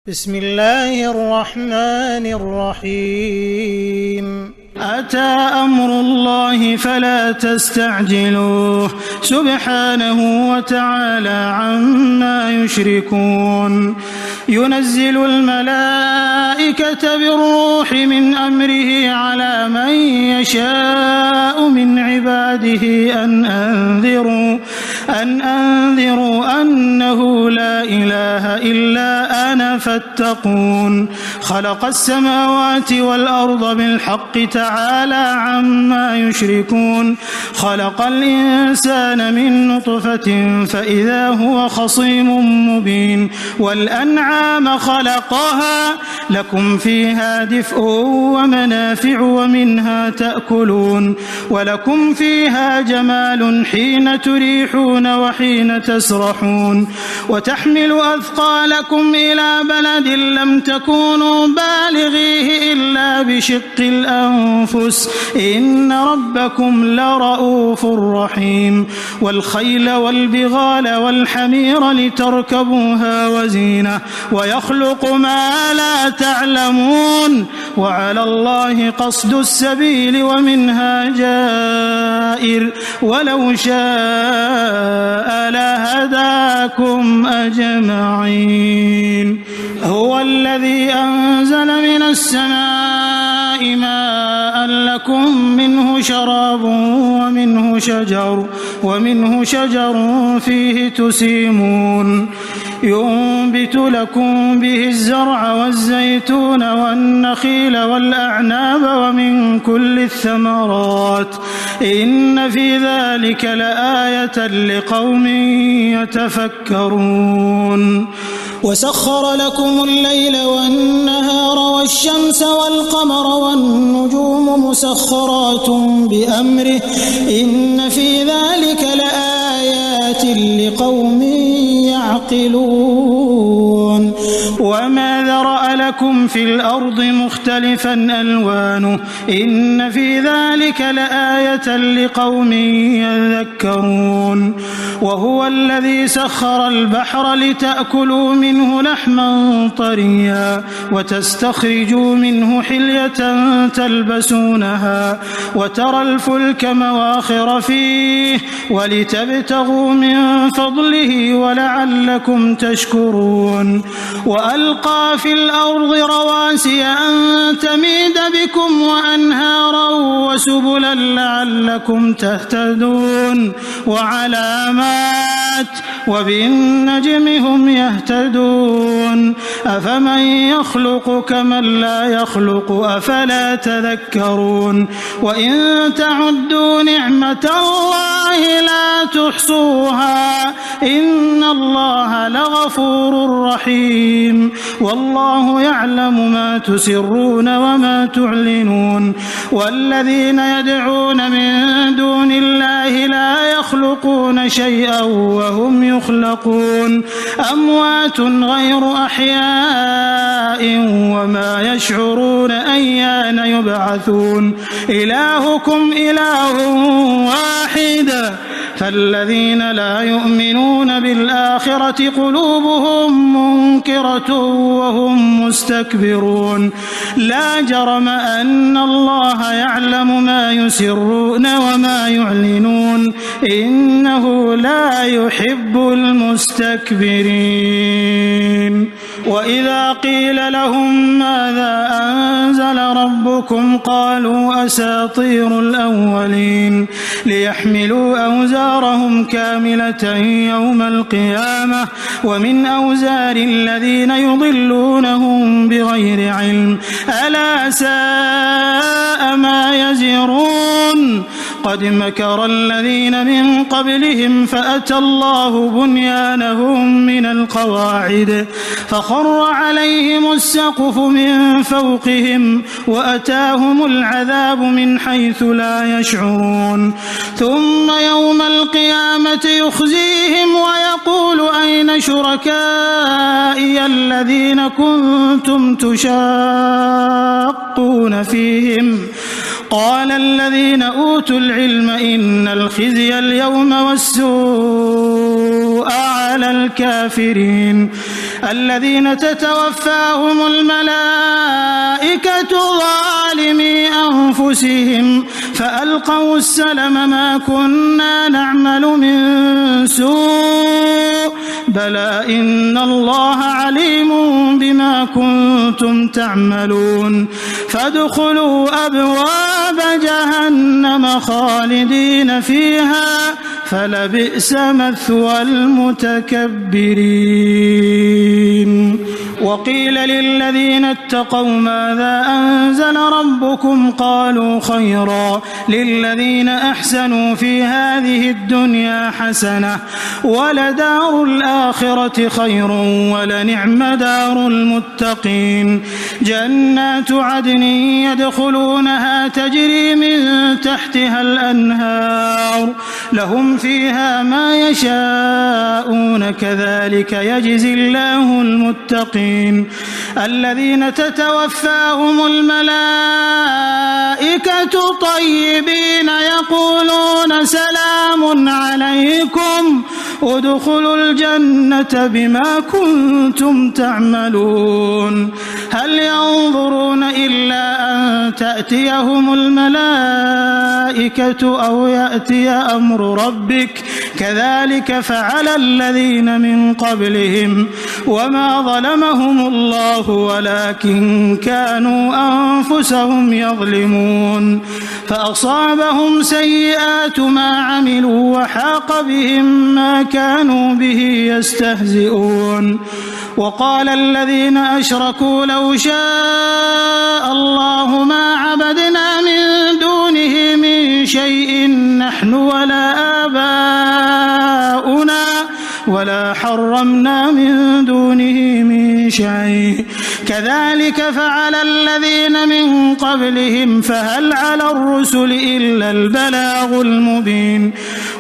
بسم الله الرحمن الرحيم أتى أمر الله فلا تستعجلوه سبحانه وتعالى عما يشركون ينزل الملائكة بالروح من أمره على من يشاء من عباده أن أنذروا أنه لا إله إلا أنا فاتقون خلق السماوات والأرض بالحق تعالى عما يشركون خلق الإنسان من نطفة فإذا هو خصيم مبين والأنعام خلقها لكم فيها دفء ومنافع ومنها تأكلون ولكم فيها جمال حين تريحون وحين تسرحون وتحمل أثقالكم إلى بلد لم تكونوا بالغيه إلا بشق الأنفس إن ربكم لرؤوف رحيم والخيل والبغال والحمير لتركبوها وزينة ويخلق ما لا تعلمون وعلى الله قصد السبيل ومنها جائر ولو شاء لهداكم أجمعين هو الذي أنزل من السماء ماء لكم منه شراب ومنه شجر فيه تسيمون ينبت لكم به الزرع والزيتون والنخيل والأعناب ومن كل الثمرات إن في ذلك لآية لقوم يتفكرون وسخر لكم الليل والنهار والشمس والقمر والنجوم مسخرات بأمره إن في ذلك لآيات لقوم يعقلون وما ذرأ لكم في الأرض مختلفا ألوانه إن في ذلك لآية لقوم يذكرون وهو الذي سخر البحر لتأكلوا منه لحما طريا وتستخرجوا منه حلية تلبسونها وترى الفلك مواخر فيه ولتبتغوا من فضله ولعلكم تشكرون وألقى في الأرض رواسي أن تميد بكم وأنهارا وسبلا لعلكم تهتدون وعلامات وبالنجم هم يهتدون أفمن يخلق كمن لا يخلق أفلا تذكرون وإن تعدوا نعمة الله لا تحصوها إن الله لغفور رحيم والله يعلم ما تسرون وما تعلنون والذين يدعون من دون الله لا يخلقون شيئا وهم يخلقون أموات غير أحياء وما يشعرون أيان يبعثون إلهكم إله واحد فالذين لا يؤمنون بالآخرة قلوبهم منكرة وهم مستكبرون لا جرم أن الله يعلم ما يسرون وما يعلنون إنه لا يحب المستكبرين وإذا قيل لهم ماذا أنزل ربكم قالوا أساطير الأولين ليحملوا أوزارهم كاملة يوم القيامة ومن أوزار الذين يضلونهم بغير علم ألا ساء ما يزرون قد مكر الذين من قبلهم فأتى الله بنيانهم من القواعد فخر عليهم السقف من فوقهم وأتاهم العذاب من حيث لا يشعرون ثم يوم القيامة يخزيهم ويقول أين شركائي الذين كنتم تشاقون فيهم قال الذين أوتوا العلم إن الخزي اليوم والسوء على الكافرين الذين تتوفاهم الملائكة ظالمي أنفسهم فألقوا السلم ما كنا نعمل من سوء بلى إن الله عليم بما كنتم تعملون فادخلوا أبواب جهنم خالدين فيها فلبئس مثوى المتكبرين وقيل للذين اتقوا ماذا أنزل ربكم قالوا خيرا للذين أحسنوا في هذه الدنيا حسنة ولدار الآخرة خير ولنعم دار المتقين جنات عدن يدخلونها تجري من تحتها الأنهار لهم فيها ما يشاءون كذلك يجزي الله المتقين الذين تتوفاهم الملائكة طيبين يقولون سلام عليكم ادخلوا الجنة بما كنتم تعملون هل ينظرون إلا أن تأتيهم الملائكة أو يأتي أمر ربك كذلك فعل الذين من قبلهم وما ظلمهم الله ولكن كانوا أنفسهم يظلمون فأصابهم سيئات ما عملوا وحاق بهم ما كانوا به يستهزئون وقال الذين أشركوا لو شاء الله ما عبدنا من دونه من شيء نحن ولا آباؤنا ولا حرمنا من دونه من شيء كذلك فعل الذين من قبلهم فهل على الرسل إلا البلاغ المبين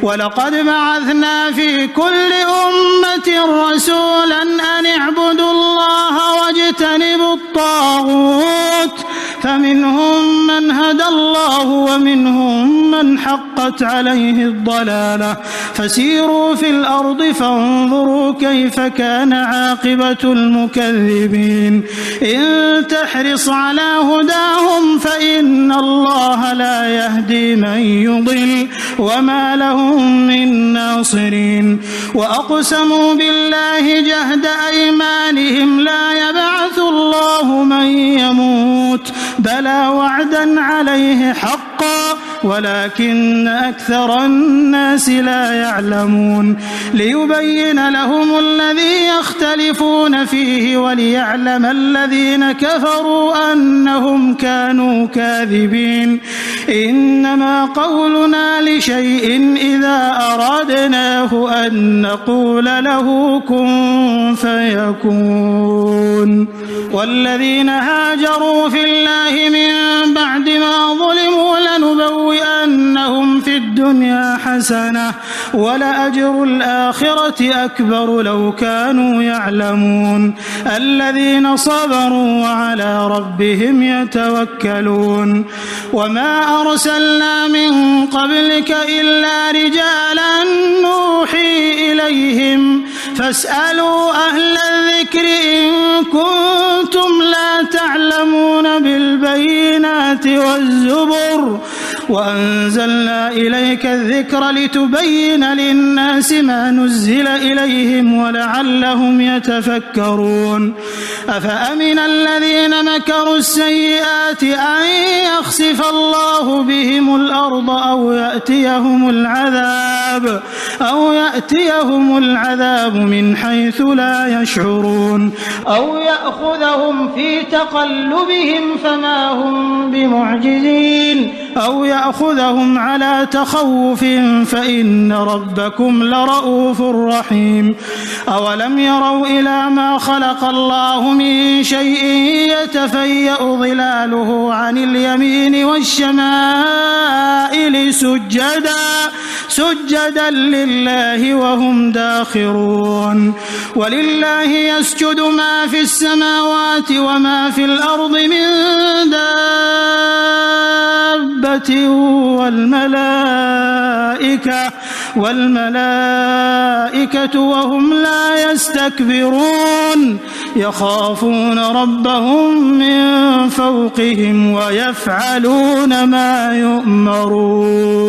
ولقد بعثنا في كل أمة رسولا أن اعبدوا الله واجتنبوا الطاغوت فمنهم من هدى الله ومنهم من حقت عليه الضلالة فسيروا في الأرض فانظروا كيف كان عاقبة المكذبين إن تحرص على هداهم فإن الله لا يهدي من يضل وما لهم من ناصرين وأقسموا بالله جهد أيمانهم لا يبعث الله من يموت بلى وعدا عليه حقا ولكن أكثر الناس لا يعلمون ليبين لهم الذي يختلفون فيه وليعلم الذين كفروا أنهم كانوا كاذبين إنما قولنا لشيء إذا أردناه أن نقول له كن فيكون والذين هاجروا في الله من بعد ما ظلموا لنبوئنهم في الدنيا حسنة ولأجر الآخرة أكبر لو كانوا يعلمون الذين صبروا وعلى ربهم يتوكلون وما أرسلنا من قبلك إلا رجالا نوحي إليهم فاسألوا أهل الذكر إن كنتم لا تعلمون بالبينات والزبر وأنزلنا إليك الذكر لتبين للناس ما نزل إليهم ولعلهم يتفكرون أفأمن الذين مكروا السيئات أن يخسف الله بهم الأرض أو يأتيهم العذاب من حيث لا يشعرون أو يأخذهم في تقلبهم فما هم بمعجزين أو يأخذهم على تخوف فإن ربكم لرؤوف رحيم أولم يروا إلى ما خلق الله من شيء يتفيأ ظلاله عن اليمين والشمائل سجدا لله وهم داخرون ولله يسجد ما في السماوات وما في الأرض من والملائكة وهم لا يستكبرون يخافون ربهم من فوقهم ويفعلون ما يؤمرون.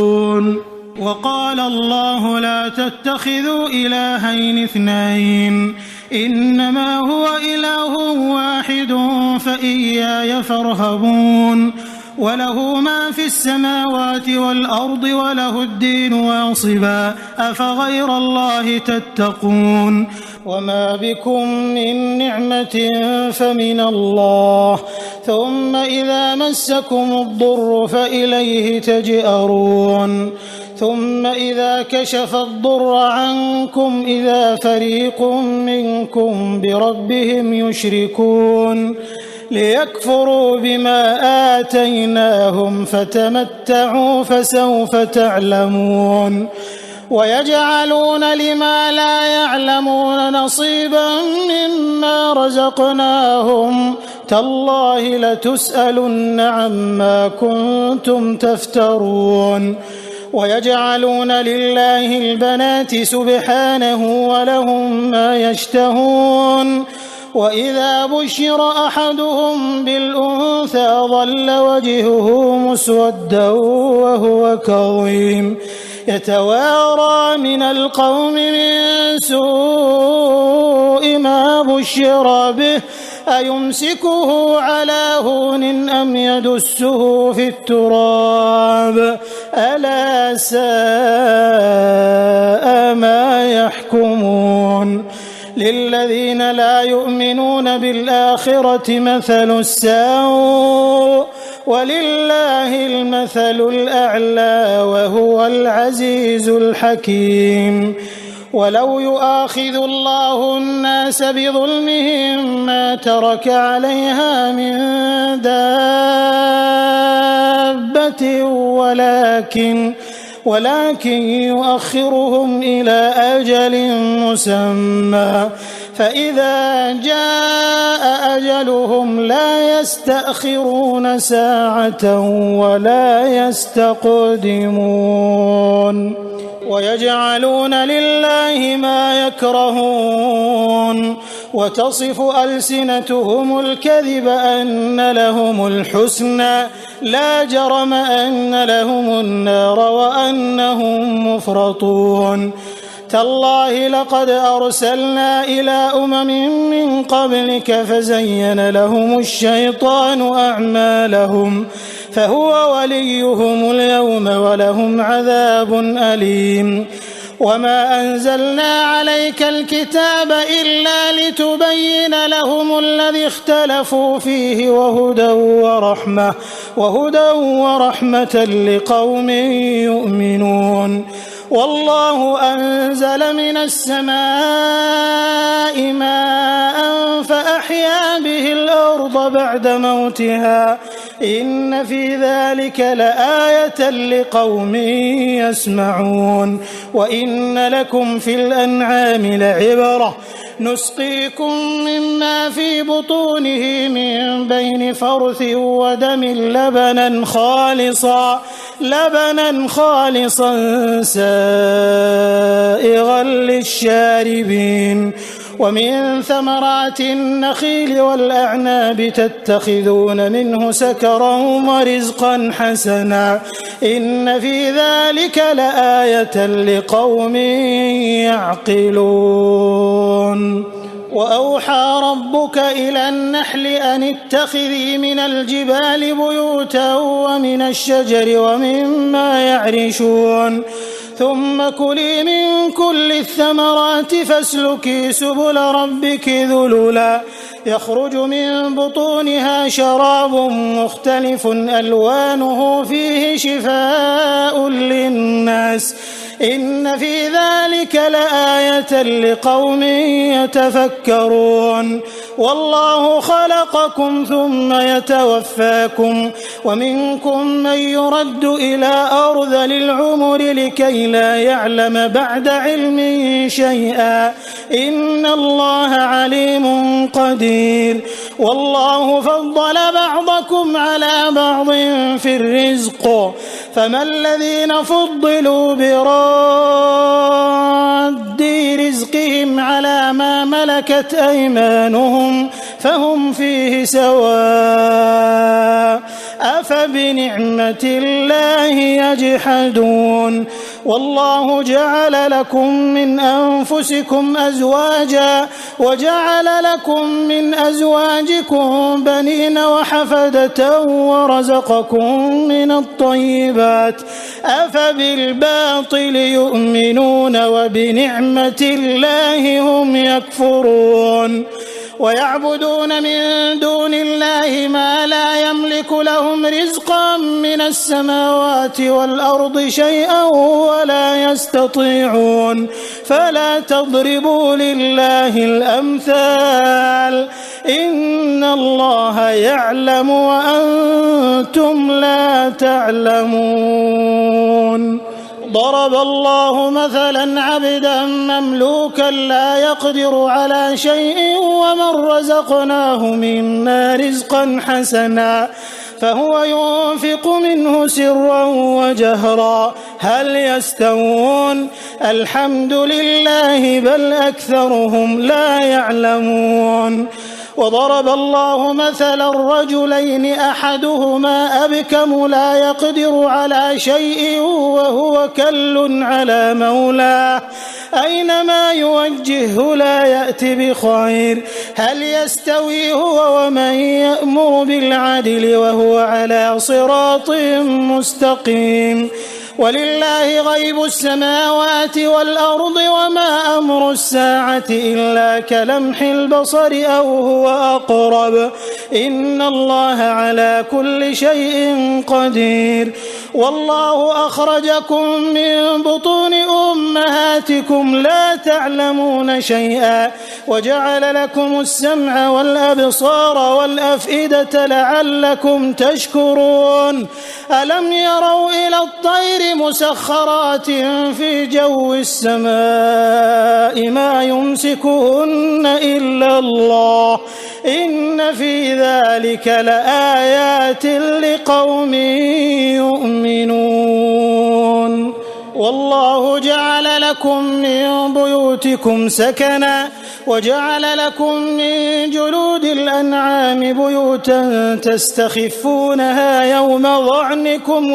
وقال الله لا تتخذوا إلهين اثنين إنما هو إله واحد فإياي فارهبون وله ما في السماوات والأرض وله الدين واصبا أفغير الله تتقون وما بكم من نعمة فمن الله ثم إذا مسكم الضر فإليه تجأرون ثم إذا كشف الضر عنكم إذا فريق منكم بربهم يشركون ليكفروا بما آتيناهم فتمتعوا فسوف تعلمون ويجعلون لما لا يعلمون نصيبا مما رزقناهم تالله لتسألن عما كنتم تفترون ويجعلون لله البنات سبحانه ولهم ما يشتهون وإذا بشر أحدهم بالأنثى ظل وجهه مسودا وهو كظيم يتوارى من القوم من سوء ما بشر به أيمسكه على هون أم يدسه في التراب ألا ساء ما يحكمون للذين لا يؤمنون بالآخرة مثل السوء ولله المثل الأعلى وهو العزيز الحكيم ولو يؤاخذ الله الناس بظلمهم ما ترك عليها من دابة ولكن يؤخرهم إلى أجل مسمى فإذا جاء أجلهم لا يستأخرون ساعة ولا يستقدمون ويجعلون لله ما يكرهون وتصف ألسنتهم الكذب أن لهم الحسنى لا جرم أن لهم النار وأنهم مفرطون تالله لقد أرسلنا إلى من قبلك فزين لهم الشيطان أعمالهم فهو وليهم اليوم ولهم عذاب أليم وما أنزلنا عليك الكتاب إلا لتبين لهم الذي اختلفوا فيه وهدى ورحمة لقوم يؤمنون والله أنزل من السماء ماء فأحيا به الأرض بعد موتها إن في ذلك لآية لقوم يسمعون وإن لكم في الأنعام لعبرة نسقيكم مما في بطونه من بين فرث ودم لبنا خالصا سائغا للشاربين ومن ثمرات النخيل والأعناب تتخذون منه سكرا ورزقا حسنا إن في ذلك لآية لقوم يعقلون وأوحى ربك إلى النحل أن اتخذي من الجبال بيوتا ومن الشجر ومما يعرشون ثم كلي من كل الثمرات فاسلكي سبل ربك ذللا يخرج من بطونها شراب مختلف ألوانه فيه شفاء للناس إن في ذلك لآية لقوم يتفكرون والله خلقكم ثم يتوفاكم ومنكم من يرد إلى أرذل العمر لكي لا يعلم بعد علم شيئا إن الله عليم قدير والله فضل بعضكم على بعض في الرزق فما الذين فضلوا براد رزقهم على ما ملكت أيمانهم فهم فيه سواء أفبنعمة الله يجحدون والله جعل لكم من أنفسكم أزواجا وجعل لكم من أزواجكم بنين وحفدة ورزقكم من الطيبات أفبالباطل يؤمنون وبنعمة الله هم يكفرون ويعبدون من دون الله ما لا يملك لهم رزقا من السماوات والأرض شيئا ولا يستطيعون فلا تضربوا لله الأمثال إن الله يعلم وأنتم لا تعلمون ضرب الله مثلا عبدا مملوكا لا يقدر على شيء ومن رزقناه منا رزقا حسنا فهو ينفق منه سرا وجهرا هل يستوون الحمد لله بل أكثرهم لا يعلمون وضرب الله مثلا رجلين أحدهما أبكم لا يقدر على شيء وهو كل على مولاه أينما يوجهه لا يأتي بخير هل يستوي هو ومن يأمر بالعدل وهو على صراط مستقيم ولله غيب السماوات والأرض وما أمر الساعة إلا كلمح البصر أو هو أقرب إن الله على كل شيء قدير والله أخرجكم من بطون أمهاتكم لا تعلمون شيئا وجعل لكم السمع والأبصار والأفئدة لعلكم تشكرون ألم يروا إلى الطير مسخرات في جو السماء ما يمسكهن إلا الله إن في ذلك لآيات لقوم يؤمنون والله جعل لكم من بيوتكم سكنا وجعل لكم من جلود الأنعام بيوتا تستخفونها يوم ظعنكم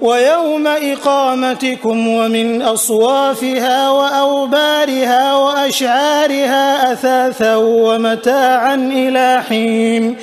ويوم إقامتكم ومن أصوافها وأوبارها وأشعارها أثاثا ومتاعا إلى حين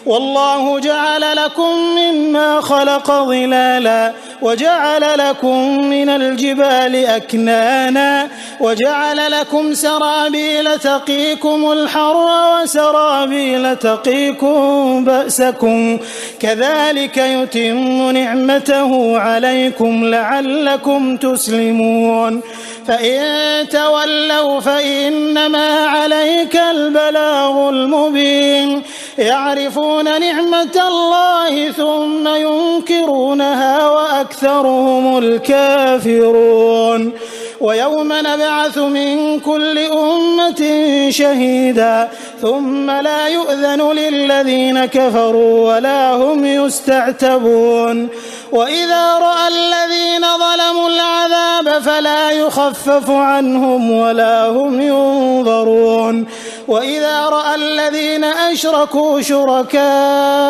والله جعل لكم مما خلق ظلالا وجعل لكم من الجبال أكنانا وجعل لكم سرابيل تقيكم الحر وسرابيل تقيكم بأسكم كذلك يتم نعمته عليكم لعلكم تسلمون فإن تولوا فإنما عليك البلاغ المبين يعرفون نعمة الله ثم ينكرونها وأكثرهم الكافرون ويوم نبعث من كل أمة شهيدا ثم لا يؤذن للذين كفروا ولا هم يستعتبون وإذا رأى الذين ظلموا العذاب فلا يخفف عنهم ولا هم ينظرون وإذا رأى الذين أشركوا شركاءهم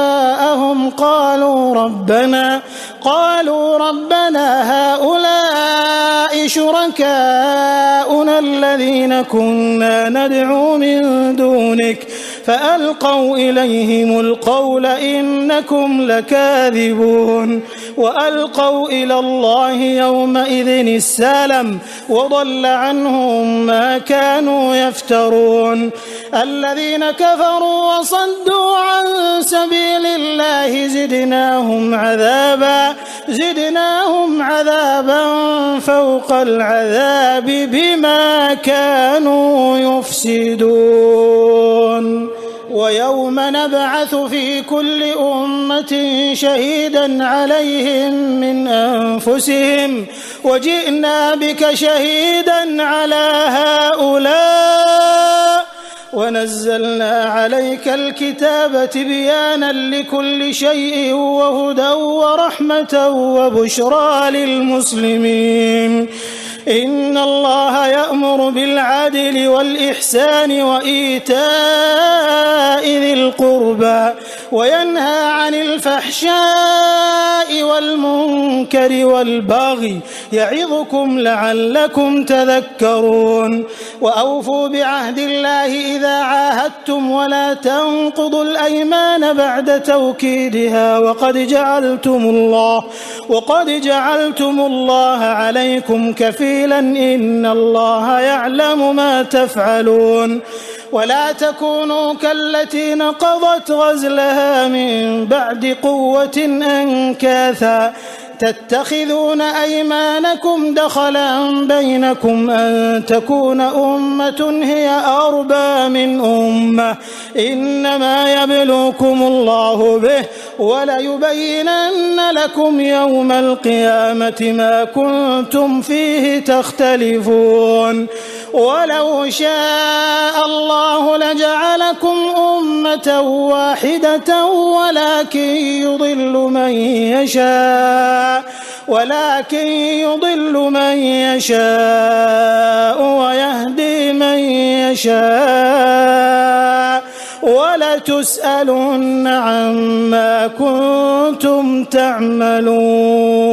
قالوا ربنا هؤلاء شركاؤنا الذين كنا ندعو من دونك فألقوا إليهم القول إنكم لكاذبون وألقوا إلى الله يومئذ السلم وضل عنهم ما كانوا يفترون الذين كفروا وصدوا عن سبيل الله زدناهم عذابا فوق العذاب بما كانوا يفسدون ويوم نبعث في كل أمة شهيدا عليهم من أنفسهم وجئنا بك شهيدا على هؤلاء ونزلنا عليك الكتاب تبيانا لكل شيء وهدى ورحمة وبشرى للمسلمين. إن الله يأمر بالعدل والإحسان وإيتاء ذي القربى وينهى عن الفحشاء والمنكر والبغي يعظكم لعلكم تذكرون. وأوفوا بعهد الله إذا عاهدتم ولا تنقضوا الأيمان بعد توكيدها وقد جعلتم الله عليكم كفيلا إن الله يعلم ما تفعلون. ولا تكونوا كالتي نقضت غزلها من بعد قوة أنكاثا تتخذون أيمانكم دخلا بينكم أن تكون أمة هي أربى من أمة إنما يبلوكم الله به وليبينن لكم يوم القيامة ما كنتم فيه تختلفون. ولو شاء الله لجعلكم أمة واحدة ولكن يضل من يشاء ويهدي من يشاء ولتسألن عما كنتم تعملون.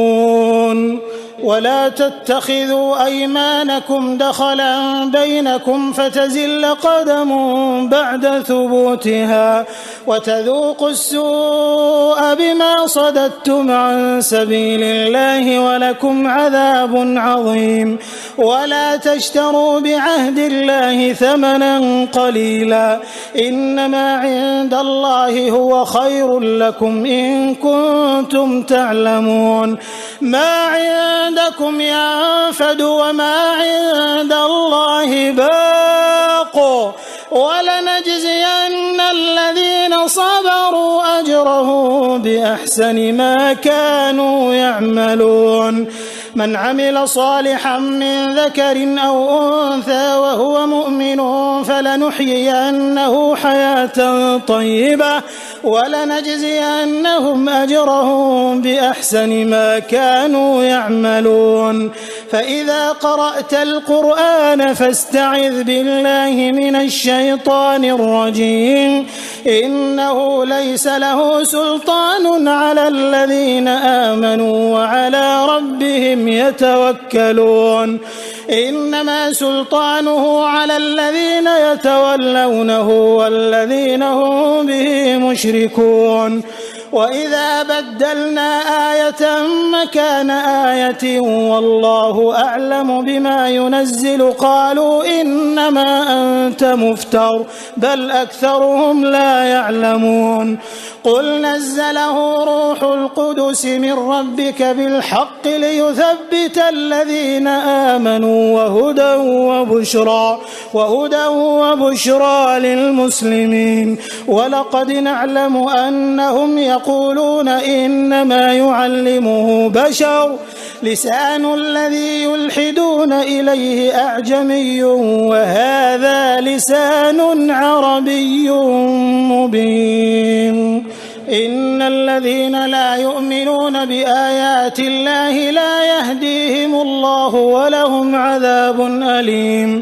ولا تتخذوا أيمانكم دخلا بينكم فتزل قدم بعد ثبوتها وتذوقوا السوء بما صددتم عن سبيل الله ولكم عذاب عظيم. ولا تشتروا بعهد الله ثمنا قليلا إنما عند الله هو خير لكم إن كنتم تعلمون. ما عندكم ينفد وما عند الله باق ولنجزين الذين صبروا أجرهم بأحسن ما كانوا يعملون. من عمل صالحا من ذكر أو أنثى وهو مؤمن فلنحيينه حياة طيبة ولنجزينهم أجرهم بأحسن ما كانوا يعملون. فإذا قرأت القرآن فاستعذ بالله من الشيطان الرجيم إنه ليس له سلطان على الذين آمنوا وعلى ربهم يتوكلون. إنما سلطانه على الذين يتولونه والذين هم به مشركون. وإذا بدلنا آية مكان آية والله أعلم بما ينزل قالوا إنما أنت مفتر بل أكثرهم لا يعلمون. قل نزله روح القدس من ربك بالحق ليثبت الذين آمنوا وهدى وبشرى للمسلمين. ولقد نعلم أنهم يقولون إنما يعلمه بشر لسان الذي يلحدون إليه أعجمي وهذا لسان عربي مبين. إن الذين لا يؤمنون بآيات الله لا يهديهم الله ولهم عذاب أليم.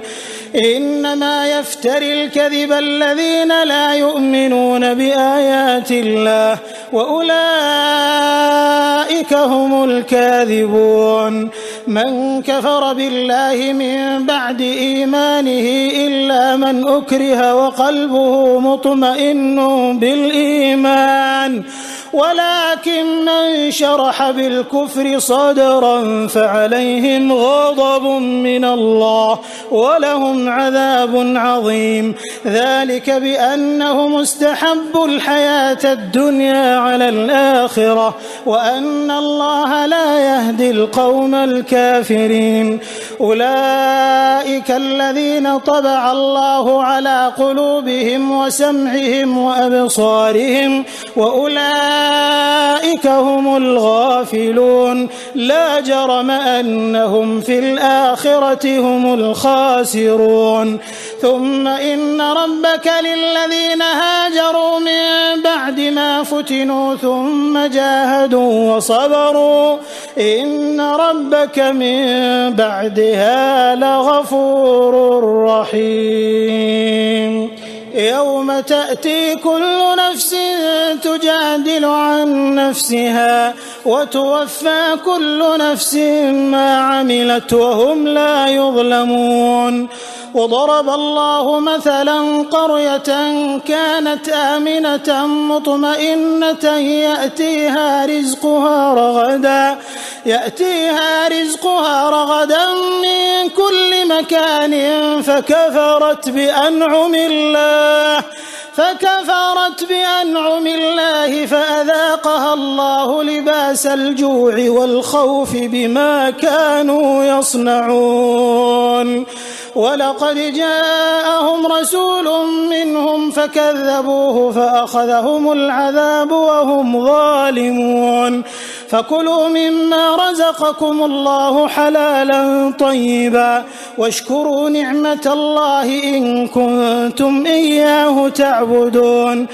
إنما يفتري الكذب الذين لا يؤمنون بآيات الله وأولئك هم الكاذبون. من كفر بالله من بعد إيمانه إلا من أكره وقلبه مطمئن بالإيمان ولكن من شرح بالكفر صدرا فعليهم غضب من الله ولهم عذاب عظيم. ذلك بأنهم استحبوا الحياة الدنيا على الآخرة وأن الله لا يهدي القوم الكافرين. أولئك الذين طبع الله على قلوبهم وسمعهم وأبصارهم وأولئك أولئك هم الغافلون لا جرم أنهم في الآخرة هم الخاسرون ثم إن ربك للذين هاجروا من بعد ما فتنوا ثم جاهدوا وصبروا إن ربك من بعدها لغفور رحيم يوم تأتي كل نفس تجادل عن نفسها وتوفى كل نفس ما عملت وهم لا يظلمون وضرب الله مثلا قرية كانت آمنة مطمئنة يأتيها رزقها رغدا من كل مكان فكفرت بأنعم الله فأذاقها الله لباس الجوع والخوف بما كانوا يصنعون ولقد جاءهم رسول منهم فكذبوه فأخذهم العذاب وهم ظالمون فكلوا مما رزقكم الله حلالا طيبا واشكروا نعمة الله إن كنتم إياه تعبدون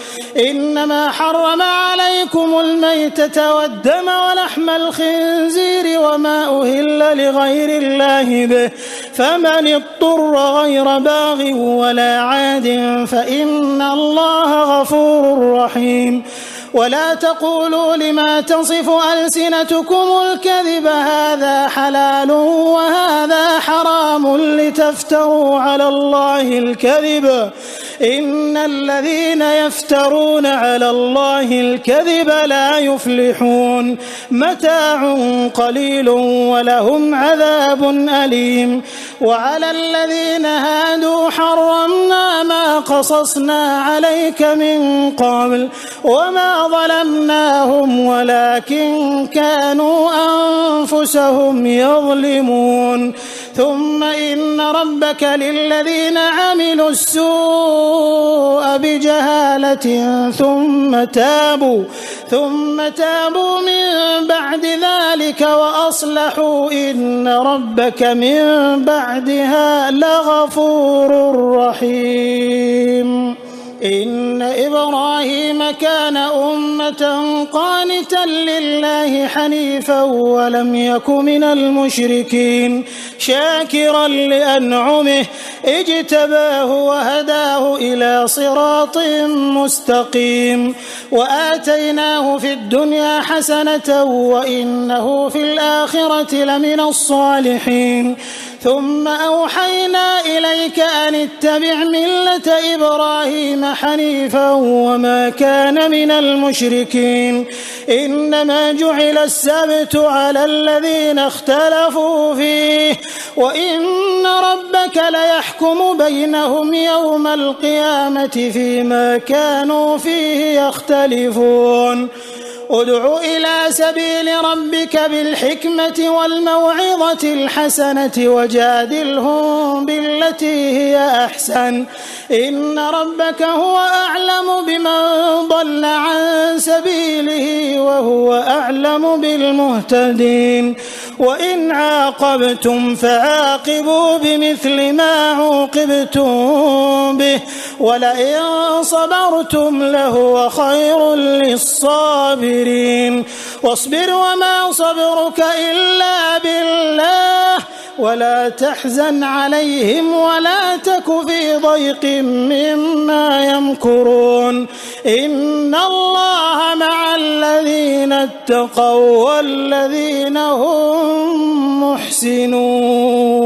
إنما حرم عليكم الميتة والدم ولحم الخنزير وما أهل لغير الله به فمن اضطر غير باغ ولا عاد فإن الله غفور رحيم ولا تقولوا لما تصف ألسنتكم الكذب هذا حلال وهذا حرام لتفتروا على الله الكذب إن الذين يفترون على الله الكذب لا يفلحون متاع قليل ولهم عذاب أليم وعلى الذين هادوا حرمنا ما قصصنا عليك من قبل وما ظلمناهم ولكن كانوا أنفسهم يظلمون ثم إن ربك للذين عملوا السوء بجهالة ثم تابوا من بعد ذلك وأصلحوا إن ربك من بعدها لغفور رحيم إن إبراهيم كان أمة قانتا لله حنيفا ولم يك من المشركين شاكرا لأنعمه اجتباه وهداه إلى صراط مستقيم وآتيناه في الدنيا حسنة وإنه في الآخرة لمن الصالحين ثم أوحينا إليك أن اتبع ملة إبراهيم حنيفا وما كان من المشركين إنما جعل السبت على الذين اختلفوا فيه وإن ربك ليحكم بينهم يوم القيامة فيما كانوا فيه يختلفون ادع إلى سبيل ربك بالحكمة والموعظة الحسنة وجادلهم بالتي هي أحسن إن ربك هو أعلم بمن ضل عن سبيله وهو أعلم بالمهتدين وإن عاقبتم فعاقبوا بمثل ما عوقبتم به ولئن صبرتم لهو خير للصابرين واصبر وما صبرك إلا بالله ولا تحزن عليهم ولا تك في ضيق مما يمكرون إن الله مع الذين اتقوا والذين هم محسنون